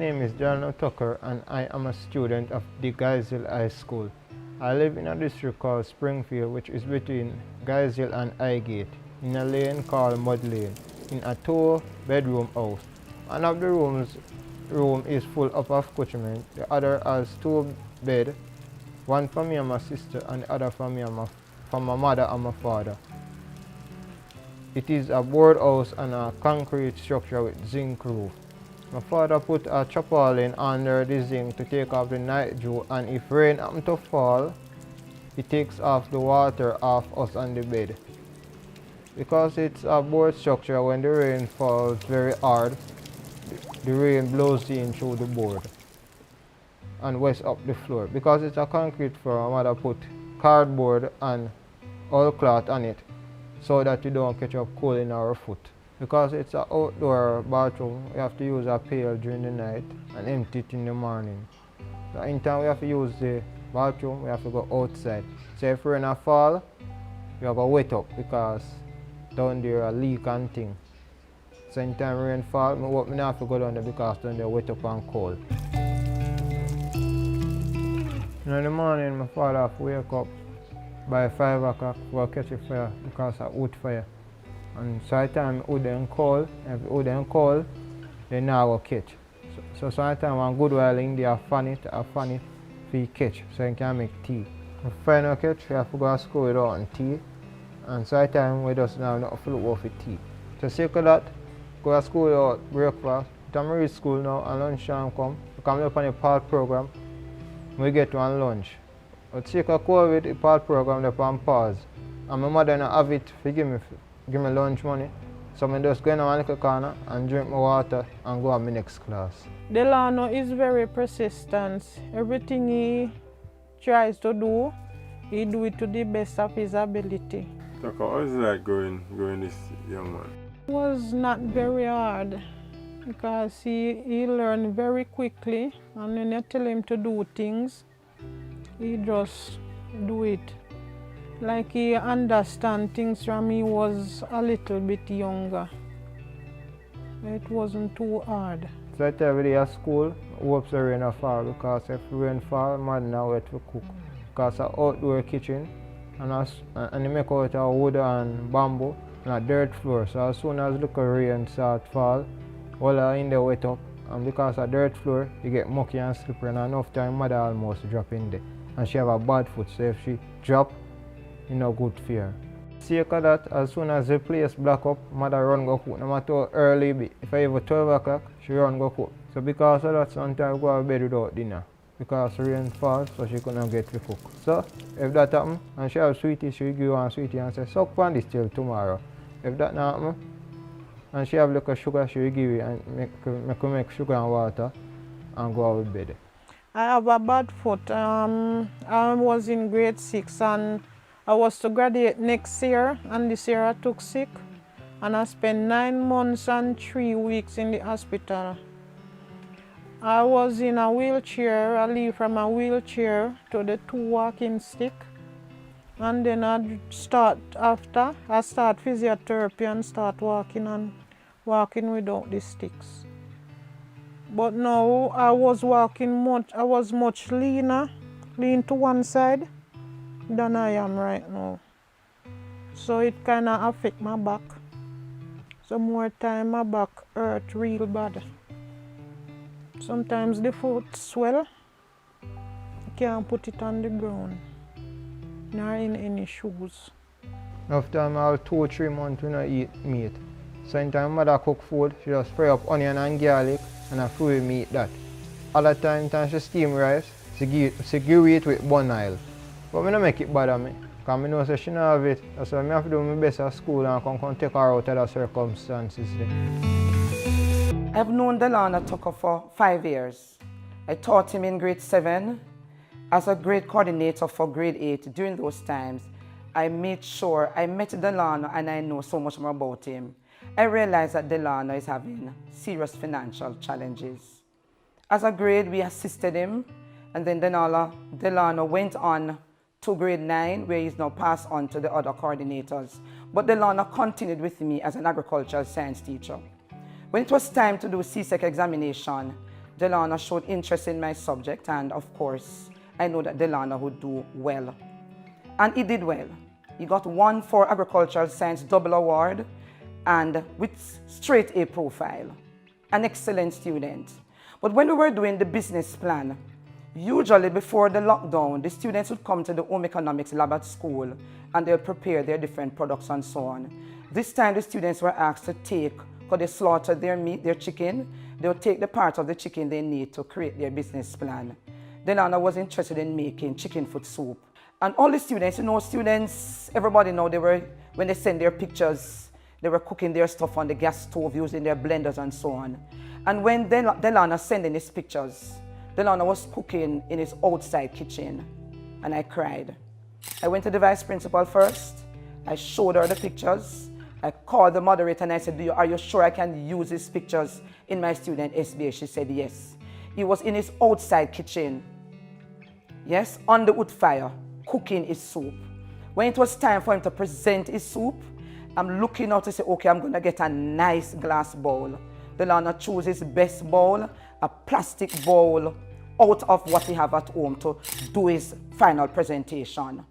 name is Delano and I am a student of the Guysville High School. I live in a district called Springfield, which is between Guysville and Highgate, in a lane called Mud Lane, in a 2-bedroom house. One of the room is full of accoutrement, the other has 2 beds, one for me and my sister and the other for me and my mother and my father. It is a board house and a concrete structure with zinc roof. My father put a tarpaulin under the zinc to take off the night dew, and if rain happens to fall, it takes off the water off us on the bed. Because it's a board structure, when the rain falls very hard, the rain blows in through the board and wets up the floor. Because it's a concrete floor, my mother put cardboard and oil cloth on it so that you don't catch up cold in our foot. Because it's an outdoor bathroom, we have to use a pail during the night and empty it in the morning. So anytime we have to use the bathroom, we have to go outside. So if rain fall, we have to wet up because down there a leak and thing. So anytime rain fall, I have to go down there because down there wet up and cold. In the morning, my father have to wake up by 5 o'clock for catch a fire because of wood fire. And sometimes wood them cold, if wood them cold, they now go catch. So sometimes one good while in there, fan it for catch, so you can make tea. If fire no catch, we have to go to school without tea. And sometimes we just now not to look for tea. So sick of that, go to school without breakfast. I'm reach school now and lunchtime come. We come up on the PAL program, we get one lunch. But sick of COVID, the PAL program is on pause. And my mother don't have it to give me lunch money. So I just go in my little corner and drink my water and go on my next class. Delano is very persistent. Everything he tries to do, he do it to the best of his ability. So how is it like growing this young man? It was not very hard because he learned very quickly, and when you tell him to do things, he just do it. Like he understand things from he was a little bit younger. It wasn't too hard. So every day at school, I hope the rain will fall because if rain fall, man now wait to cook. Because it's an outdoor kitchen and they make out of wood and bamboo and a dirt floor. So as soon as the rain start fall, all in there wet up. And because of dirt floor, you get mucky and slippery, and enough time mother almost drop in there. And she have a bad foot, so if she drop, you know, good fear. Sake of that, as soon as the place black up, mother run go cook. No matter how early be. If I even 12 o'clock, she run go cook. So because of that, sometimes we go to bed without dinner. Because rain falls, so she couldn't get to cook. So if that happen, and she have sweetie, she will give one sweetie and say, suck on this till tomorrow. If that not happen, and she have little sugar, she will give you and make sugar and water and go out to bed. I have a bad foot. I was in grade 6 and I was to graduate next year, and this year I took sick and I spent 9 months and 3 weeks in the hospital. I was in a wheelchair. I leave from a wheelchair to the 2 walking stick, and then I start physiotherapy and start walking without the sticks. But now I was much lean to one side than I am right now. So it kind of affect my back. Some more time my back hurt real bad. Sometimes the foot swell, you can't put it on the ground, nor in any shoes. Enough time I have 2 or 3 months we don't eat meat. So anytime mother cook food, she just fry up onion and garlic and I fry meat that. Other time she steam rice, she give it with bun oil. But I don't make it bother me, because I know that she don't have it. So I have to do my best at school and come take her out of the circumstances there. I've known Delano for 5 years. I taught him in grade 7 as a grade coordinator for grade 8. During those times, I made sure I met Delano and I know so much more about him. I realized that Delano is having serious financial challenges. As a grade, we assisted him, and then Delano went on to grade 9, where he's now passed on to the other coordinators. But Delano continued with me as an agricultural science teacher. When it was time to do CSEC examination, Delano showed interest in my subject, and of course, I know that Delano would do well. And he did well. He got 1 for Agricultural Science double award and with straight A profile. An excellent student. But when we were doing the business plan, usually before the lockdown, the students would come to the home economics lab at school and they'll prepare their different products and so on. This time the students were asked to take, because they slaughtered their meat, their chicken, they'll take the parts of the chicken they need to create their business plan. Delano was interested in making chicken foot soup. And all the students, students, everybody know when they send their pictures, they were cooking their stuff on the gas stove using their blenders and so on. And when Delano sent in his pictures, Delano was cooking in his outside kitchen, and I cried. I went to the vice principal first. I showed her the pictures. I called the moderator and I said, are you sure I can use these pictures in my student SBA? She said yes. He was in his outside kitchen, yes, on the wood fire, cooking his soup. When it was time for him to present his soup, I'm looking out to say, okay, I'm going to get a nice glass bowl. Delano chose his best bowl, a plastic bowl, out of what he have at home to do his final presentation.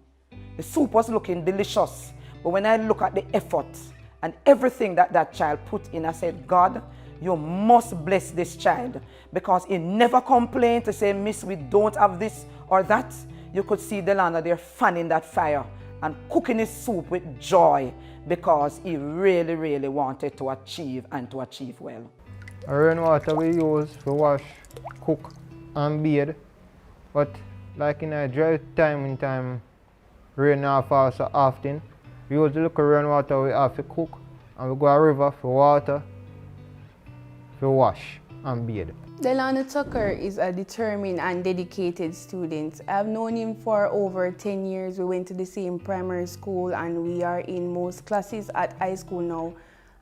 The soup was looking delicious, but when I look at the effort and everything that child put in, I said, God, you must bless this child, because he never complained to say, Miss, we don't have this or that. You could see Delano there fanning that fire and cooking his soup with joy, because he really, really wanted to achieve and to achieve well. Rainwater we use to wash, cook and bathe, but like in a dry time, rain not fall so often, we use the little rainwater we have to cook, and we go to a river for water, for wash and bathe. Delano Tucker is a determined and dedicated student. I've known him for over 10 years. We went to the same primary school and we are in most classes at high school now.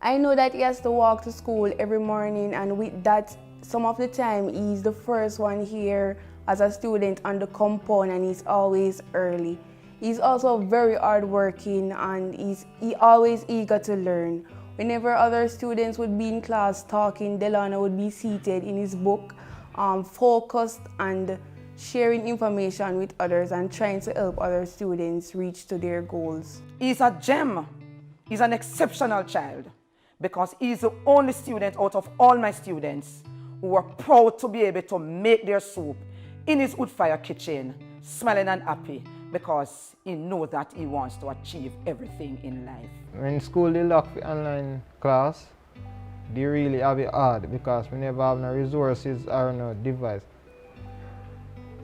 I know that he has to walk to school every morning, and with that, some of the time he's the first one here as a student on the compound, and he's always early. He's also very hardworking and he's always eager to learn. Whenever other students would be in class talking, Delano would be seated in his book, focused and sharing information with others and trying to help other students reach to their goals. He's a gem. He's an exceptional child, because he's the only student out of all my students who are proud to be able to make their soup in his wood fire kitchen, smiling and happy, because he knows that he wants to achieve everything in life. When school they lock the online class, they really have it hard, because we never have no resources or no device.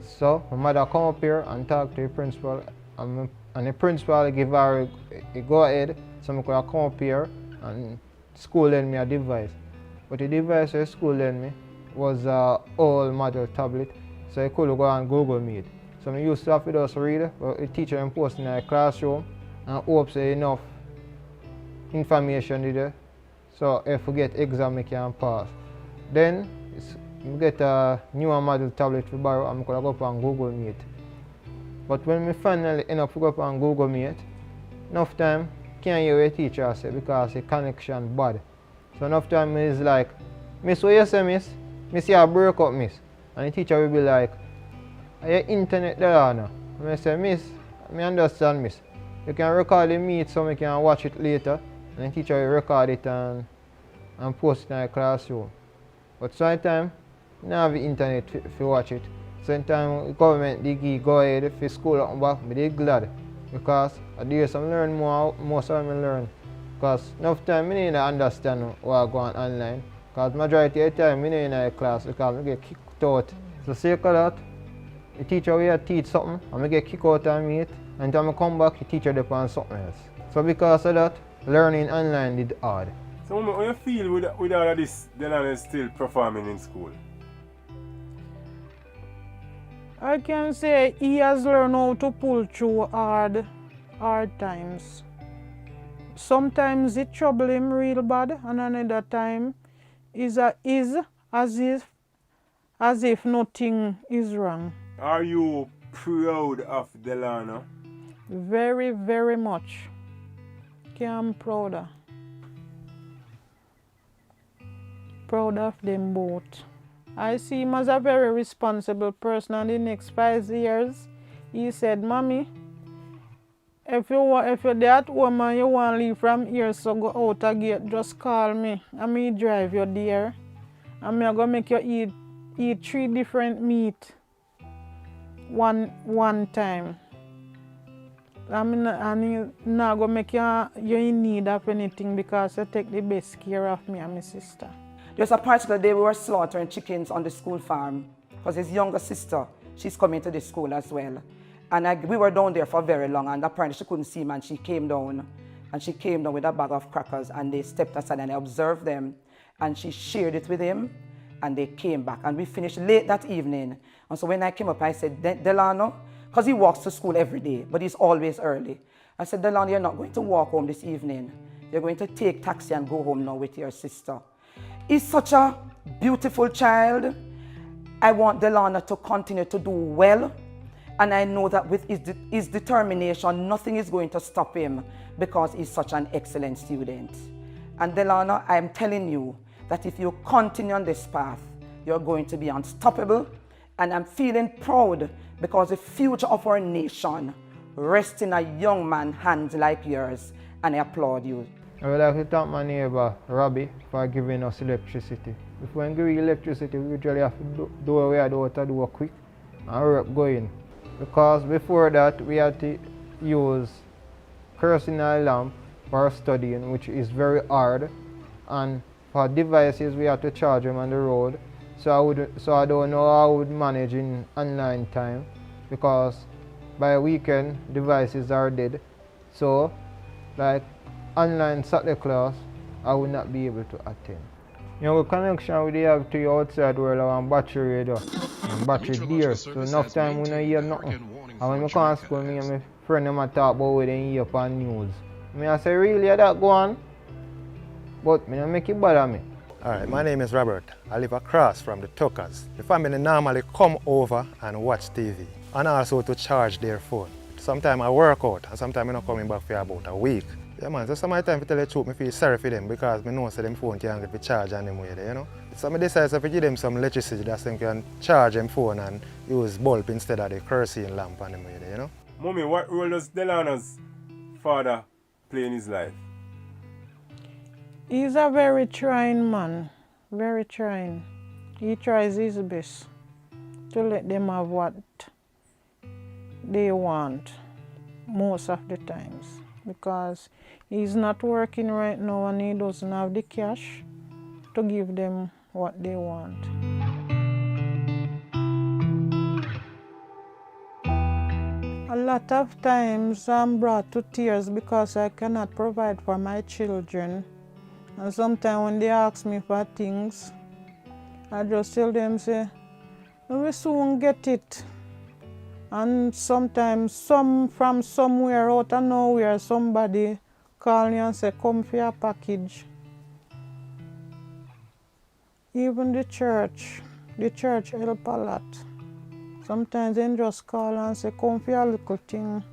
So my mother come up here and talk to the principal, and the principal give her a go ahead, so I could come up here and school lend me a device. But the device the school lend me was an old model tablet, so I could go on Google Meet. So I used to have to just read, but the teacher and post in the classroom and hope say enough information there, so if we get exam I can pass. Then we get a newer model tablet to borrow, and I could go up on Google Meet. But when we finally end up go up on Google Meet, enough time can't hear what the teacher say because the connection bad. So enough time is like, Miss, what you say, Miss? Miss, you break up, Miss. And the teacher will be like, are your internet there now? And I say, Miss, I understand, Miss. You can record the meet so we can watch it later. And the teacher will record it and post it in the classroom. But sometimes, you don't have the internet to watch it. Sometimes the government they go ahead for school and back, but they're glad. Because I do some learn more, most of them learn. Because enough time I don't understand what going on online. Because majority of the time I don't in the class because I get kicked out. So say that, the teacher will teach something and I get kicked out of meet, and then I come back, the teacher depends on something else. So because of that, learning online did hard. So how you feel with all of this, Delano is still performing in school? I can say he has learned how to pull through hard times. Sometimes it trouble him real bad, and another time is as if nothing is wrong. Are you proud of Delano? Very, very much. I'm proud of them both. I see him as a very responsible person, and the next 5 years, he said, Mommy, if you're there at home and you want to leave from here, so go out a gate, just call me, and me drive you there. And me go make you eat 3 different meat one time. And he not go make you in need of anything because you take the best care of me and my sister. There's a particular day we were slaughtering chickens on the school farm because his younger sister, she's coming to the school as well. And we were down there for very long, and apparently she couldn't see him, and she came down. And she came down with a bag of crackers, and they stepped aside and I observed them. And she shared it with him, and they came back. And we finished late that evening. And so when I came up, I said, Delano, because he walks to school every day, but he's always early. I said, Delano, you're not going to walk home this evening. You're going to take taxi and go home now with your sister. He's such a beautiful child. I want Delano to continue to do well. And I know that with his determination, nothing is going to stop him because he's such an excellent student. And Delano, I'm telling you that if you continue on this path, you're going to be unstoppable. And I'm feeling proud because the future of our nation rests in a young man's hands like yours. And I applaud you. I would like to thank my neighbor, Robbie, for giving us electricity. If we give electricity, we usually have to do what we have to do quick and work going. Because before that, we had to use kerosene lamp for studying, which is very hard. And for devices, we had to charge them on the road. So I don't know how I would manage in online time, because by weekend, devices are dead. So, like online Saturday class, I would not be able to attend. You know, the connection we have to the outside world on battery radio and battery dear. So enough time we don't hear nothing. And when I come to school, me and my friend them talk about what they hear upon news. I say, really, that go on? But I don't make it bother me. Alright, my name is Robert. I live across from the Tuckers. The family normally come over and watch TV and also to charge their phone. Sometimes I work out and sometimes I'm not coming back for about a week. Yeah man, so some of the time to tell the truth, I feel sorry for them because I know that them phone can't get charge on them way there, you know. So I decide to give them some electricity that they can charge them phone and use bulb instead of the kerosene lamp on them way there, you know. Mommy, what role does Delano's father play in his life? He's a very trying man, very trying. He tries his best to let them have what they want most of the times, because he's not working right now and he doesn't have the cash to give them what they want. A lot of times I'm brought to tears because I cannot provide for my children. And sometimes when they ask me for things, I just tell them, say, we will soon get it. And sometimes from somewhere out of nowhere, somebody call me and say, come for your package. Even the church help a lot. Sometimes they just call and say, come for your little thing.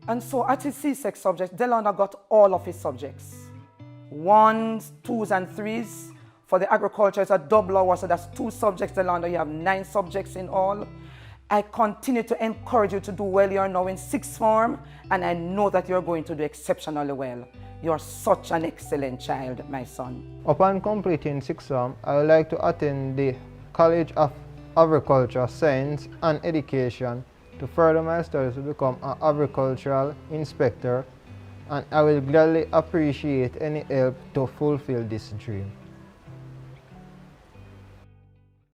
And so at his C6 subject, Delano got all of his subjects. 1s, 2s, and 3s. For the agriculture, it's a double hour, so that's 2 subjects, Delano. You have 9 subjects in all. I continue to encourage you to do well. You're now in 6th form, and I know that you're going to do exceptionally well. You're such an excellent child, my son. Upon completing 6th form, I would like to attend the College of Agriculture, Science and Education to further my studies to become an agricultural inspector, and I will gladly appreciate any help to fulfill this dream.